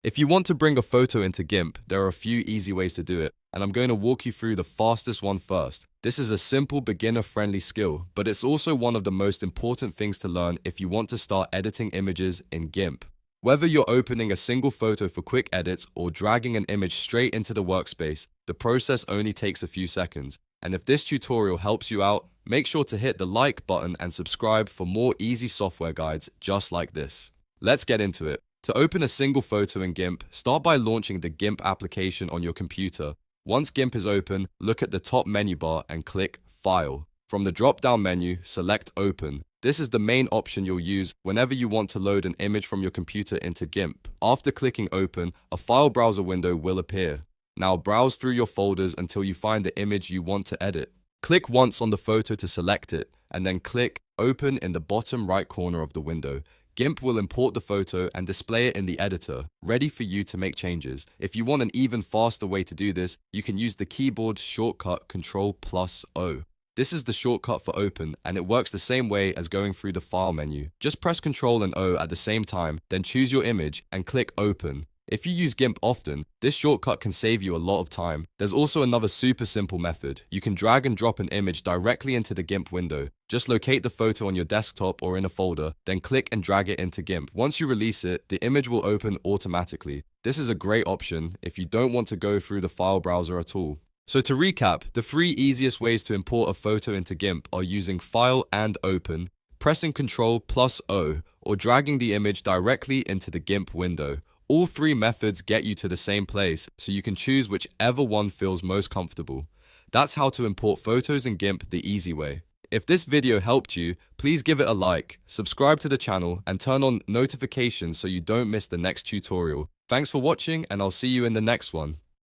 If you want to bring a photo into Gimp, there are a few easy ways to do it, and I'm going to walk you through the fastest one first. This is a simple beginner-friendly skill, but it's also one of the most important things to learn if you want to start editing images in Gimp. Whether you're opening a single photo for quick edits or dragging an image straight into the workspace, the process only takes a few seconds. And if this tutorial helps you out, make sure to hit the like button and subscribe for more easy software guides just like this. Let's get into it. To open a single photo in Gimp, start by launching the Gimp application on your computer. Once Gimp is open, look at the top menu bar and click File. From the drop-down menu, select Open. This is the main option you'll use whenever you want to load an image from your computer into Gimp. After clicking Open, a file browser window will appear. Now browse through your folders until you find the image you want to edit. Click once on the photo to select it, and then click Open in the bottom right corner of the window. Gimp will import the photo and display it in the editor, ready for you to make changes. If you want an even faster way to do this, you can use the keyboard shortcut Ctrl O. This is the shortcut for open, and it works the same way as going through the file menu. Just press Ctrl and O at the same time, then choose your image and click open. If you use Gimp often, this shortcut can save you a lot of time. There's also another super simple method. You can drag and drop an image directly into the Gimp window. Just locate the photo on your desktop or in a folder, then click and drag it into Gimp. Once you release it, the image will open automatically. This is a great option if you don't want to go through the file browser at all. So to recap, the 3 easiest ways to import a photo into Gimp are using File and Open, pressing Ctrl O, or dragging the image directly into the Gimp window. All 3 methods get you to the same place, so you can choose whichever one feels most comfortable. That's how to import photos in Gimp the easy way. If this video helped you, please give it a like, subscribe to the channel, and turn on notifications so you don't miss the next tutorial. Thanks for watching, and I'll see you in the next one.